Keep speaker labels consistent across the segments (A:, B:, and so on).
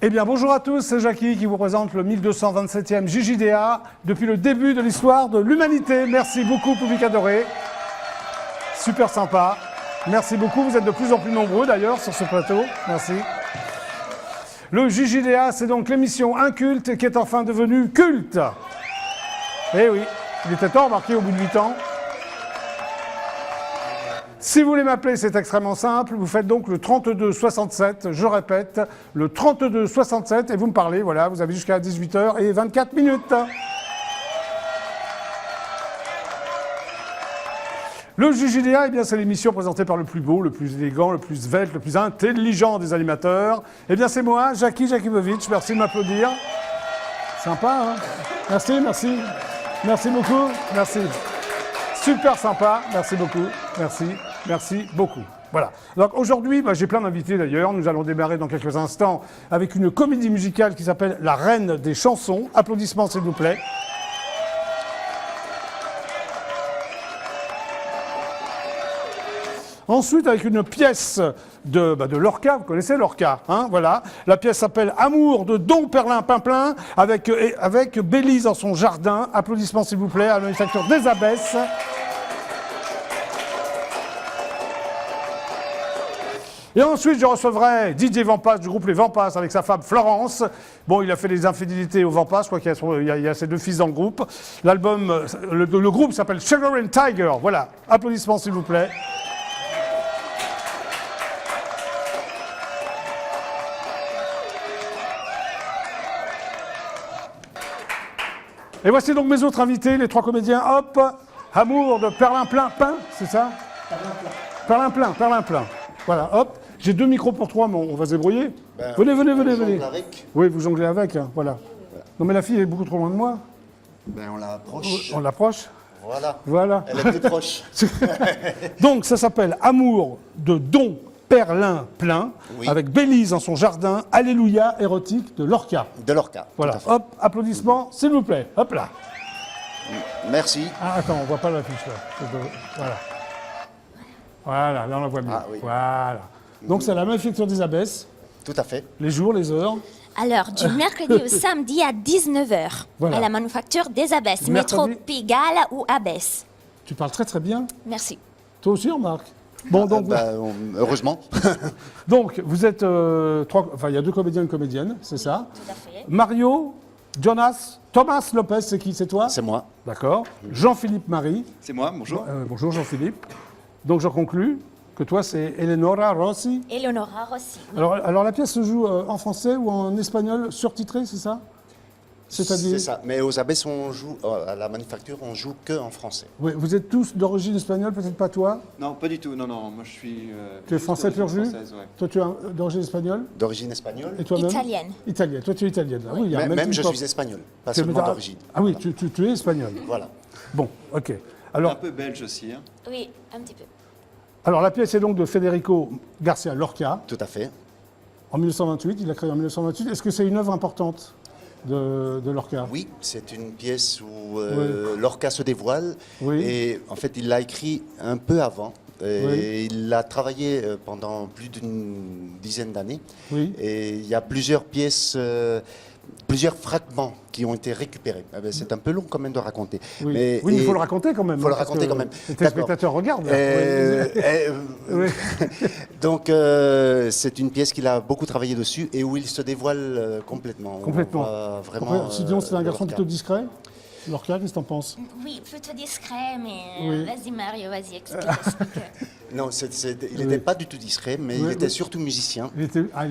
A: Eh bien, bonjour à tous, c'est Jackie qui vous présente le 1227e JJDA depuis le début de l'histoire de l'humanité. Merci beaucoup, public adoré. Super sympa. Merci beaucoup, vous êtes de plus en plus nombreux d'ailleurs sur ce plateau. Merci. Le JJDA, c'est donc l'émission inculte qui est enfin devenue culte. Eh oui, il était temps, remarqué au bout de 8 ans. Si vous voulez m'appeler, c'est extrêmement simple. Vous faites donc le 3267, je répète, le 3267, et vous me parlez, voilà, vous avez jusqu'à 18h24. Le JJDA, eh bien, c'est l'émission présentée par le plus beau, le plus élégant, le plus svelte, le plus intelligent des animateurs. Eh bien, c'est moi, Jackie Jakimovic. Merci de m'applaudir. Sympa, hein? Merci, merci. Merci beaucoup, merci. Super sympa, merci beaucoup, merci. Merci beaucoup. Voilà. Donc aujourd'hui, j'ai plein d'invités d'ailleurs. Nous allons démarrer dans quelques instants avec une comédie musicale qui s'appelle La Reine des chansons. Applaudissements s'il vous plaît. Ensuite, avec une pièce de Lorca, vous connaissez Lorca, hein, voilà. La pièce s'appelle Amour de Don Perlin Pimpelin avec Bélise dans son jardin. Applaudissements s'il vous plaît à la Manufacture des Abbesses. Et ensuite, je recevrai Didier Vampas du groupe Les Vampas avec sa femme Florence. Bon, il a fait des infidélités aux Vampas, je crois qu'il y a ses deux fils dans le groupe. L'album, le groupe s'appelle Sugar and Tiger. Voilà, applaudissements s'il vous plaît. Et voici donc mes autres invités, les trois comédiens. Hop, Amour de Perlin Plein Pain, c'est ça? Perlin Plein, Perlin Plein. Voilà, hop. J'ai deux micros pour toi, mais on va se débrouiller. Venez.
B: Avec.
A: Oui, vous jonglez avec, hein, voilà. Non, mais la fille est beaucoup trop loin de moi.
B: On l'approche.
A: On l'approche.
B: Voilà. Elle est plus proche.
A: Donc, ça s'appelle Amour de Don Perlin Plein, oui. Avec Bélise dans son jardin, Alléluia érotique de Lorca.
B: De Lorca.
A: Voilà, hop, applaudissements, s'il vous plaît. Hop là.
B: Merci.
A: Ah, attends, on voit pas l'affiche là. Voilà. Voilà, là on la voit mieux. Ah, oui. Voilà. Donc c'est la Manufacture des Abbesses.
B: Tout à fait.
A: Les jours, les heures.
C: Alors, du mercredi au samedi à 19h, voilà. À la Manufacture des Abbesses, métro Pigalle ou Abbesse.
A: Tu parles très très bien.
C: Merci.
A: Toi aussi, remarque. Bon, donc.
B: Heureusement.
A: Donc, vous êtes trois. Enfin, il y a deux comédiens et une comédienne, c'est ça?
C: Tout à fait.
A: Mario, Jonas, Thomas Lopez, c'est qui? C'est toi?
B: C'est moi.
A: D'accord. Jean-Philippe Marie.
D: C'est moi, bonjour.
A: Bonjour Jean-Philippe. Donc je conclus que toi c'est Eleonora Rossi.
C: Eleonora Rossi. Oui.
A: Alors la pièce se joue en français ou en espagnol surtitré, c'est ça?
B: C'est ça, mais aux Abbesses, on joue, à la Manufacture, on joue que en français.
A: Oui, vous êtes tous d'origine espagnole, peut-être pas toi?
D: Non, pas du tout, non, moi je suis...
A: tu es français pur jus?
D: Ouais.
A: Toi tu es d'origine espagnole?
B: D'origine espagnole.
A: Et toi-même?
C: Italienne.
A: Italienne, toi tu es italienne.
C: Oui.
A: Oui,
B: même je suis espagnol, pas seulement d'origine.
A: Ah oui, tu es espagnol.
B: Voilà.
A: Bon, ok. Alors,
D: un peu belge aussi. Hein.
C: Oui, un petit peu.
A: Alors la pièce est donc de Federico Garcia Lorca.
B: Tout à fait.
A: En 1928, il l'a créée en 1928. Est-ce que c'est une œuvre importante de Lorca?
B: Oui, c'est une pièce où Lorca se dévoile.
A: Oui.
B: Et en fait, il l'a écrit un peu avant. Et il l'a travaillé pendant plus d'une dizaine d'années.
A: Oui.
B: Et il y a plusieurs pièces, plusieurs fragments qui ont été récupérés. C'est un peu long quand même de raconter.
A: Oui, mais il faut le raconter quand même.
B: Il faut le raconter quand même.
A: Les téléspectateurs regardent.
B: Donc, c'est une pièce qu'il a beaucoup travaillé dessus et où il se dévoile complètement.
A: Complètement.
B: Vraiment.
A: Sinon, c'est un garçon plutôt discret. Lorca, qu'est-ce que t'en penses?
C: Oui, plutôt discret, mais vas-y Mario, vas-y, explique.
B: Non, il n'était pas du tout discret, mais il était surtout musicien.
A: Il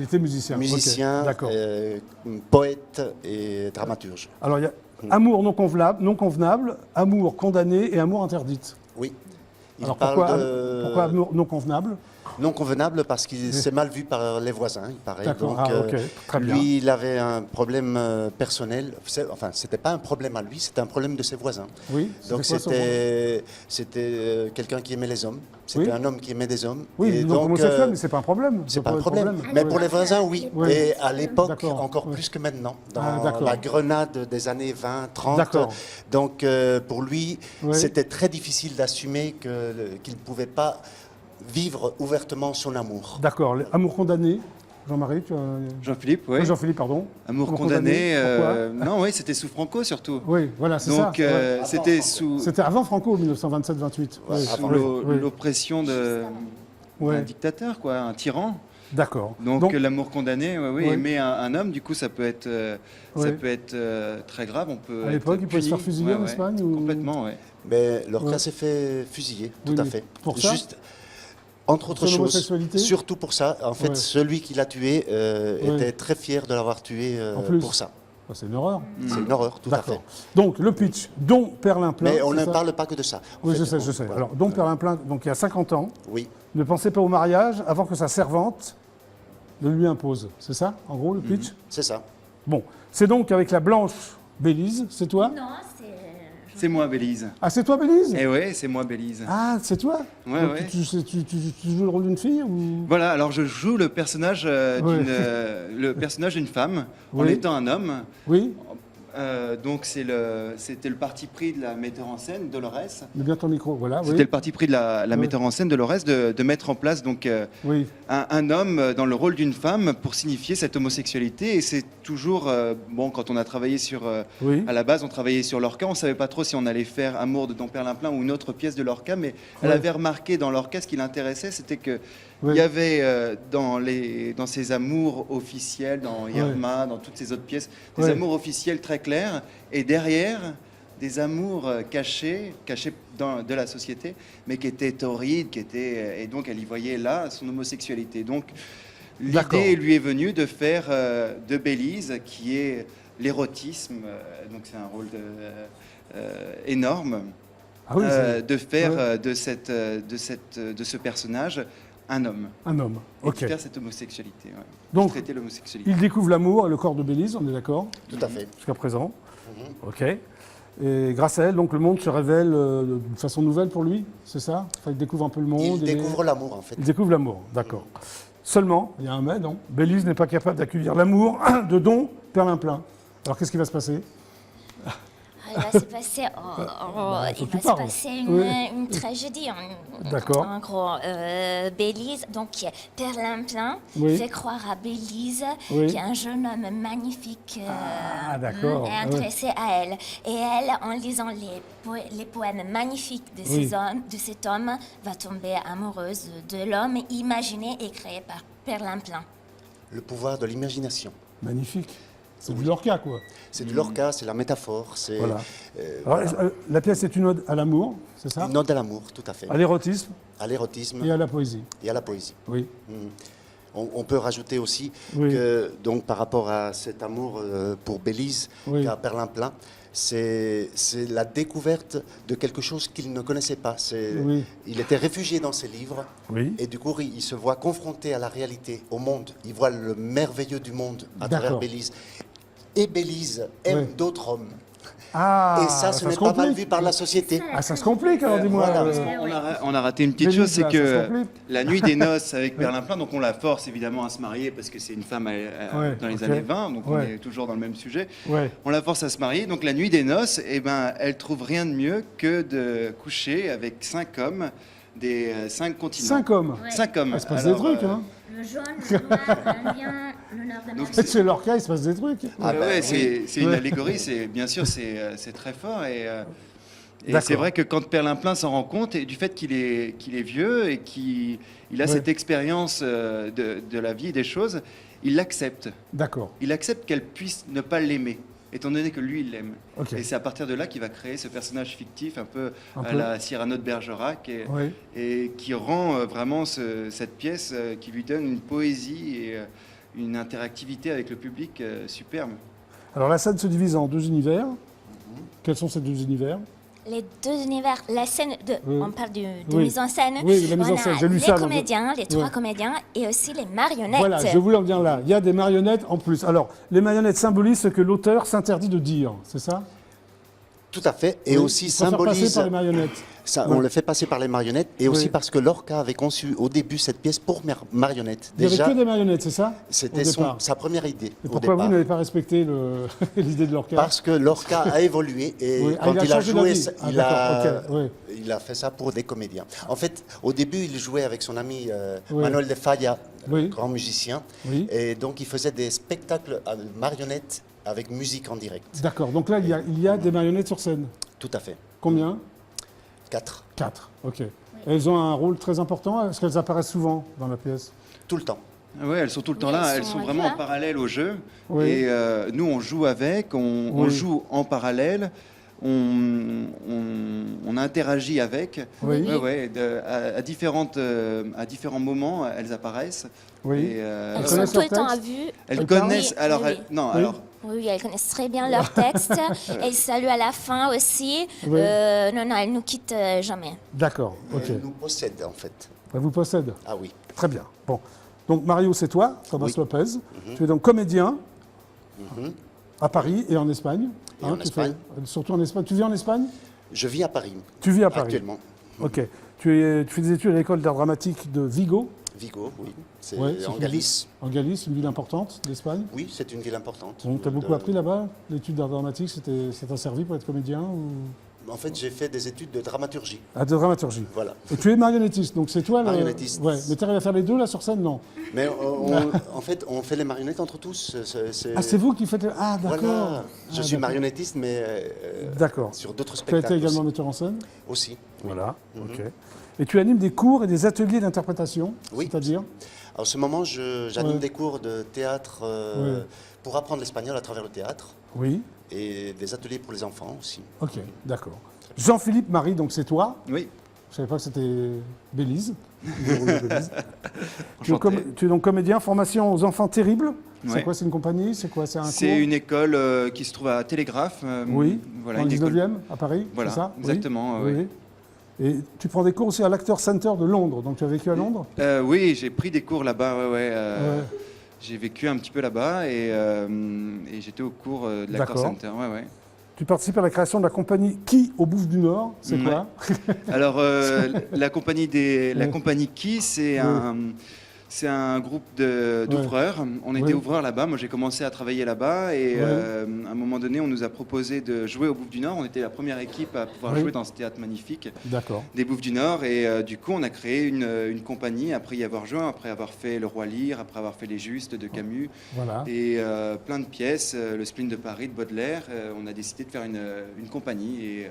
A: était musicien.
B: Musicien,
A: okay.
B: Poète et dramaturge.
A: Alors, il y a amour non convenable, amour condamné et amour interdite.
B: Oui.
A: Alors, pourquoi amour non convenable?
B: Non convenable parce qu'il s'est mal vu par les voisins, il paraît.
A: D'accord,
B: donc
A: très bien.
B: Lui, il avait un problème personnel. Enfin, c'était pas un problème à lui, c'était un problème de ses voisins.
A: Oui.
B: Donc c'était quelqu'un qui aimait les hommes. C'était un homme qui aimait des hommes.
A: Oui,
B: et
A: donc homosexuel, mais c'est pas un problème.
B: C'est pas un problème. Mais pour les voisins, oui. Et à l'époque, encore plus que maintenant, dans la Grenade des années 20, 30. Donc pour lui, c'était très difficile d'assumer qu'il ne pouvait pas vivre ouvertement son amour.
A: D'accord. Amour condamné? Jean-Marie,
D: Jean-Philippe, oui.
A: Jean-Philippe, pardon.
D: Amour condamné. Non, oui, c'était sous Franco surtout.
A: Oui, voilà, c'est ça.
D: Donc, c'était
A: avant Franco, 1927-28.
D: Sous l'oppression d'un dictateur, quoi, un tyran.
A: D'accord.
D: Donc l'amour condamné, aimer un homme, du coup, ça peut être très grave. On peut
A: à l'époque, il pouvait se faire fusiller en Espagne
D: Complètement, oui.
B: Mais Lorca s'est fait fusiller, tout à fait.
A: Pour ça
B: entre autres choses, surtout pour ça. En fait, celui qui l'a tué était très fier de l'avoir tué pour ça.
A: C'est une horreur.
B: C'est une horreur, tout à fait.
A: Donc, le pitch, Dom Perlimplan.
B: Mais on ne parle pas que de ça.
A: Oui, je sais. Voilà. Alors, Dom Perlimplan, donc il y a 50 ans, ne pensait pas au mariage avant que sa servante ne lui impose. C'est ça, en gros, le pitch
B: C'est ça.
A: Bon, c'est donc avec la blanche Bélise, c'est toi?
C: Non,
D: c'est moi, Bélise.
A: Ah, c'est toi, Bélise?
D: Eh oui, c'est moi, Bélise.
A: Ah, c'est toi?
D: Ouais.
A: Tu joues le rôle d'une fille ou...
D: Voilà, alors je joue le personnage d'une femme en étant un homme.
A: Oui.
D: Donc c'était le parti pris de la metteur en scène, Dolores.
A: Mets bien ton micro, voilà.
D: C'était le parti pris de la metteur en scène, Dolores, de mettre en place donc un homme dans le rôle d'une femme pour signifier cette homosexualité. Et c'est toujours quand on a travaillé sur à la base, on travaillait sur Lorca. On savait pas trop si on allait faire Amour de Dom Perlimplan ou une autre pièce de Lorca, mais elle avait remarqué dans Lorca ce qui l'intéressait, c'était que il y avait dans ses amours officiels, dans Irma, dans toutes ces autres pièces, des amours officiels très clairs, et derrière des amours cachés de la société, mais qui étaient torrides, et donc elle y voyait là son homosexualité. Donc l'idée lui est venue de faire de Bélise, qui est l'érotisme, donc c'est un rôle énorme, de faire de ce personnage un homme.
A: Un homme, ok.
D: Et faire cette homosexualité,
A: donc,
D: traiter l'homosexualité.
A: Il découvre l'amour et le corps de Bélise, on est d'accord?
B: Tout à fait.
A: Jusqu'à présent. Ok. Et grâce à elle, donc, le monde se révèle d'une façon nouvelle pour lui, c'est ça? Enfin, il découvre un peu le monde.
B: Il découvre l'amour, en fait.
A: Il découvre l'amour, d'accord. Seulement, il y a un mais, non? Bélise n'est pas capable d'accueillir l'amour de Dom Perlimplan. Alors, qu'est-ce qui va se passer?
C: Il va se passer, une tragédie.
A: D'accord.
C: En gros, Bélise, donc Perlimplan fait croire à Bélise qu'il y a un jeune homme magnifique est intéressé à elle. Et elle, en lisant les poèmes magnifiques de cet homme, va tomber amoureuse de l'homme imaginé et créé par Perlimplan.
B: Le pouvoir de l'imagination.
A: Magnifique. C'est du Lorca, quoi.
B: C'est du Lorca, c'est la métaphore.
A: Voilà. La pièce est une ode à l'amour, c'est ça?
B: Une ode à l'amour, tout à fait.
A: À l'érotisme.
B: À l'érotisme.
A: Et à la poésie.
B: Et à la poésie.
A: Oui.
B: On peut rajouter aussi que, donc, par rapport à cet amour pour Bélise, qu'a Perlimplan, c'est la découverte de quelque chose qu'il ne connaissait pas. Il était réfugié dans ses livres, et du coup, il se voit confronté à la réalité, au monde. Il voit le merveilleux du monde à travers Bélise. Et Bélise aime d'autres hommes. Et ça, ce n'est pas mal vu par la société.
A: Ah, ça se complique, alors dis-moi.
D: On a raté une petite chose, c'est que la nuit des noces avec Perlimplan, donc on la force évidemment à se marier parce que c'est une femme dans les années 20, donc on est toujours dans le même sujet. On la force à se marier, donc la nuit des noces, elle trouve rien de mieux que de coucher avec 5 hommes des 5 continents.
A: 5 hommes?
D: 5 hommes.
A: Il se passe des trucs, hein.
C: Le jaune, le noir, l'Indien, le nord-américain.
A: Chez Lorca, il se passe des trucs.
D: C'est une allégorie, bien sûr, c'est très fort. Et c'est vrai que quand Perlimplan s'en rend compte, et du fait qu'il est vieux et qu'il a cette expérience de la vie et des choses, il l'accepte.
A: D'accord. Il
D: accepte qu'elle puisse ne pas l'aimer, étant donné que lui, il l'aime. Et c'est à partir de là qu'il va créer ce personnage fictif, un peu à la Cyrano de Bergerac, et qui rend vraiment cette pièce, qui lui donne une poésie et une interactivité avec le public superbe.
A: Alors la scène se divise en 2 univers. Quels sont ces 2 univers?
C: Les 2 univers, la scène on parle de mise en scène.
A: Oui, la mise en scène, j'ai lu ça.
C: Les comédiens, les 3 comédiens et aussi les marionnettes.
A: Voilà, je voulais en venir là. Il y a des marionnettes en plus. Alors, les marionnettes symbolisent ce que l'auteur s'interdit de dire, c'est ça?
B: Tout à fait, et aussi symbolise...
A: passer par les marionnettes.
B: Ça, on le fait passer par les marionnettes, et aussi parce que Lorca avait conçu au début cette pièce pour marionnettes.
A: Il n'y avait que des marionnettes, c'est ça?
B: C'était sa première idée.
A: Et pourquoi vous n'avez pas respecté l'idée de Lorca?
B: Parce que Lorca a évolué, et quand il a joué, il a fait ça pour des comédiens. En fait, au début, il jouait avec son ami Manuel de Falla grand musicien.
A: Oui.
B: Et donc, il faisait des spectacles à marionnettes avec musique en direct.
A: D'accord. Donc là, il y a des marionnettes sur scène.
B: Tout à fait.
A: Combien?
B: 4.
A: 4. Ok. Oui. Elles ont un rôle très important. Est-ce qu'elles apparaissent souvent dans la pièce?
B: Tout le temps.
D: Oui, elles sont tout le temps là, elles sont vraiment en parallèle au jeu.
A: Oui.
D: Et nous, on joue avec, on joue en parallèle, on interagit avec.
A: Oui.
D: À différents moments, elles apparaissent.
A: Oui.
D: Et,
C: elles sont tout le temps à vue.
D: Elles connaissent.
C: Oui,
D: alors,
C: oui. Oui, elles connaissent très bien leur texte. Elles saluent à la fin aussi.
A: Oui.
C: Non, elles nous quittent jamais.
A: D'accord. Ok.
B: Elle nous possède, en fait.
A: Elle vous possède?
B: Ah oui.
A: Très bien. Bon. Donc Mario, c'est toi, Thomas Lopez. Tu es donc comédien à Paris et en Espagne.
B: Et en Espagne.
A: Surtout en Espagne. Tu vis en Espagne?
B: Je vis à Paris.
A: Tu vis à Paris?
B: Actuellement.
A: Ok. Tu fais des études à l'école d'art dramatique de Vigo?
B: Vigo, oui. C'est
A: en
B: Galice.
A: En Galice, une ville importante d'Espagne?
B: Oui, c'est une ville importante.
A: Tu as beaucoup appris là-bas? L'étude d'art dramatique, ça t'a servi pour être comédien ou...
B: En fait, j'ai fait des études de dramaturgie.
A: Ah, de dramaturgie.
B: Voilà.
A: Et tu es marionnettiste, donc c'est toi
B: marionnettiste.
A: Ouais, mais tu arrives à faire les deux là sur scène, non?
B: Mais en fait, on fait les marionnettes entre tous.
A: Ah, c'est vous qui faites... Ah, d'accord.
B: Voilà. Je suis marionnettiste, mais
A: d'accord.
B: sur d'autres
A: Tu as
B: spectacles.
A: été également metteur en scène?
B: Aussi.
A: Voilà, ok. Et tu animes des cours et des ateliers d'interprétation,
B: oui.
A: C'est-à-dire?
B: En ce moment, j'anime des cours de théâtre pour apprendre l'espagnol à travers le théâtre.
A: Oui. Et
B: des ateliers pour les enfants aussi.
A: Ok, d'accord. Jean-Philippe Marie, donc c'est toi?
D: Oui.
A: Je ne savais pas que c'était Bélise. Tu es donc comédien, formation aux enfants terribles. C'est quoi? C'est une compagnie? C'est quoi? C'est un cours?
D: C'est une école qui se trouve à Télégraphe.
A: Oui,
D: voilà,
A: dans le 19e, à Paris,
D: voilà,
A: c'est ça?
D: Exactement.
A: Oui.
D: Oui.
A: Et tu prends des cours aussi à l'Actors Center de Londres, donc tu as vécu à Londres?
D: Oui, j'ai pris des cours là-bas, J'ai vécu un petit peu là-bas et j'étais au cours de l'Actors Center.
A: Tu participes à la création de la compagnie Qui au Bouffe du Nord, c'est quoi?
D: Alors, la compagnie Qui, c'est un groupe d'ouvreurs. On était ouvreurs là-bas. Moi, j'ai commencé à travailler là-bas et à un moment donné, on nous a proposé de jouer au Bouffe du Nord. On était la première équipe à pouvoir jouer dans ce théâtre magnifique des Bouffes du Nord. Et du coup, on a créé une compagnie après y avoir joué, après avoir fait Le Roi Lear, après avoir fait Les Justes de Camus et plein de pièces, le Spleen de Paris de Baudelaire. On a décidé de faire une compagnie et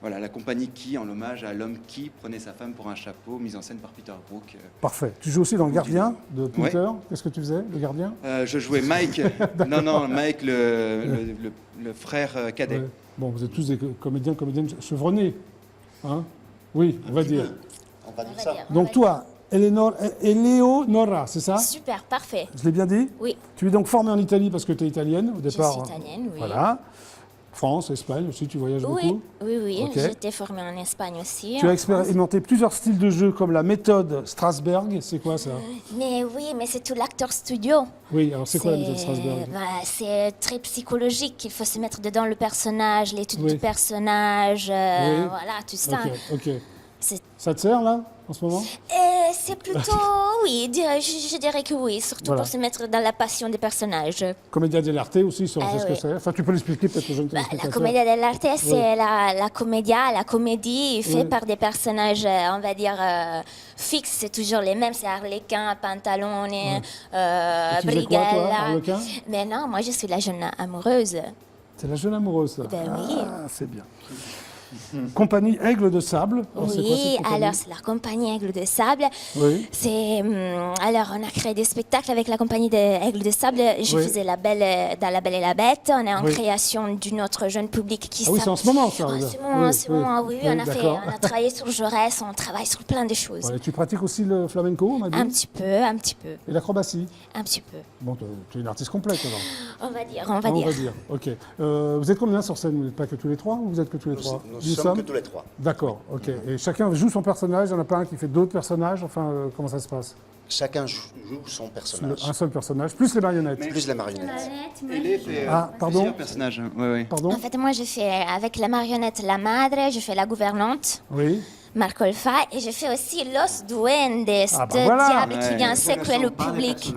D: voilà, la compagnie Qui, en hommage à l'homme qui prenait sa femme pour un chapeau, mise en scène par Peter Brook.
A: Parfait. Tu joues aussi dans Le Gardien de Pinter. Qu'est-ce que tu faisais, Le Gardien?
D: Je jouais Mike. Mike, le frère cadet.
A: Bon, vous êtes tous des comédiennes chevronnés. Hein? Oui, on va dire.
B: On va dire ça.
A: Donc toi, Eleonora, c'est ça?
C: Super, parfait.
A: Je l'ai bien dit?
C: Oui.
A: Tu es donc formée en Italie parce que tu es italienne au départ?
C: Je suis italienne, oui.
A: Voilà. France, Espagne aussi, tu voyages beaucoup?
C: Oui.
A: Okay.
C: J'étais formée en Espagne aussi.
A: Tu as expérimenté plusieurs styles de jeu comme la méthode Strasberg. C'est quoi ça?
C: Mais c'est tout l'acteur studio.
A: Oui, alors c'est quoi la méthode Strasberg?
C: C'est très psychologique. Il faut se mettre dedans le personnage, l'étude du personnage, voilà, tout ça.
A: Ok. Ça te sert là, en ce moment?
C: C'est plutôt, je dirais que oui, surtout pour se mettre dans la passion des personnages.
A: Commedia dell'arte aussi, c'est ce que c'est. Enfin, tu peux l'expliquer peut-être aux jeunes téléspectateurs.
C: La commedia dell'arte, c'est la comédie faite par des personnages, on va dire, fixes. C'est toujours les mêmes, c'est Arlequin, Pantalone, Brigella. Mais non, moi je suis la jeune amoureuse.
A: C'est la jeune amoureuse, ça?
C: Ben oui.
A: Ah, c'est bien. Compagnie Aigle de Sable.
C: Alors, c'est la compagnie Aigle de Sable.
A: Oui.
C: Alors, on a créé des spectacles avec la compagnie Aigle de Sable. Je faisais dans La Belle et la Bête. On est en création d'une autre jeune public qui
A: oui, c'est en ce moment, ça.
C: En ce moment, oui. On a travaillé sur Jaurès, on travaille sur plein de choses.
A: Tu pratiques aussi le flamenco, on m'a dit?
C: Un petit peu.
A: Et l'acrobatie?
C: Un petit peu.
A: Bon, tu es une artiste complète, alors.
C: On va dire.
A: Ok. Vous êtes combien sur scène? Vous n'êtes pas que tous les trois ou vous êtes que tous les trois?
B: Nous sommes que tous les trois.
A: D'accord, ok. Et chacun joue son personnage, il n'y en a pas un qui fait d'autres personnages, enfin, comment ça se passe?
B: Chacun joue son personnage.
A: Un seul personnage, plus les marionnettes.
B: Plus les marionnettes.
A: Pardon?
D: Personnages.
A: Pardon?
C: En fait, moi, je fais avec la marionnette la madre, je fais la gouvernante.
A: Oui.
C: Marcolfa, et je fais aussi Los Duendes, diable qui vient secouer le public.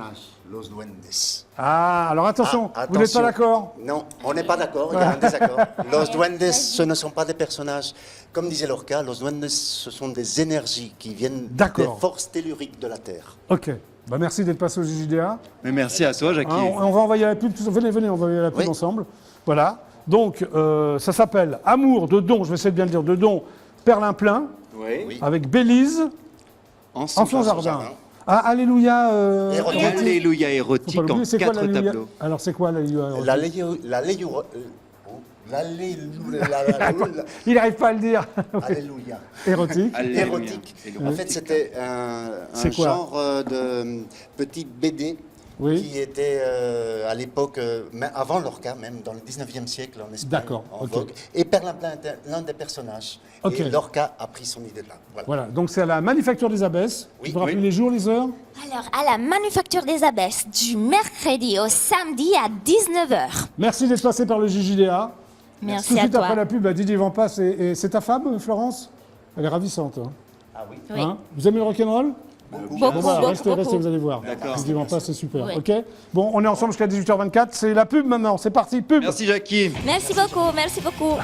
B: Los Duendes.
A: Alors attention, vous n'êtes pas d'accord?
B: Non, on n'est pas d'accord, il y a un désaccord. Los Duendes, ce ne sont pas des personnages. Comme disait Lorca, Los Duendes, ce sont des énergies qui viennent des forces telluriques de la Terre.
A: Ok, Bah, merci d'être passé au JJDA.
D: Mais merci à toi, Jackie.
A: On va envoyer la pub. Venez, on va envoyer la pub ensemble. Voilà. Donc, ça s'appelle Amour de Don, je vais essayer de bien le dire, de Don Perlimplein, avec Bélise en son jardin. Ah, Alléluia.
D: Alléluia érotique en 4 tableaux.
A: Alors, c'est quoi l'Alléluia? Il n'arrive pas à le dire.
B: Alléluia.
A: Érotique.
B: Érotique. En fait, c'était un genre de petite BD qui était à l'époque, avant Lorca, même dans le 19e siècle en Espagne.
A: D'accord.
B: En vogue. Et Perlimplein était l'un des personnages. Et Lorca a pris son idée de là.
A: Voilà. Donc c'est à la Manufacture des Abbesses. Tu peux rappeler les jours, les heures?
C: Alors, à la Manufacture des Abbesses, du mercredi au samedi à 19h.
A: Merci d'être passé par le JJDA.
C: Merci
A: Tout de suite
C: à toi.
A: après la pub, Didier Vampas, et c'est ta femme, Florence? Elle est ravissante. Hein.
B: Ah oui.
A: Hein, vous aimez le rock'n'roll?
C: Beaucoup.
A: Restez, vous allez voir. Didier Vampas, c'est super.
C: Oui.
A: Ok. Bon, on est ensemble jusqu'à 18h24. C'est la pub maintenant. C'est parti, pub.
D: Merci, Jackie.
C: Merci beaucoup.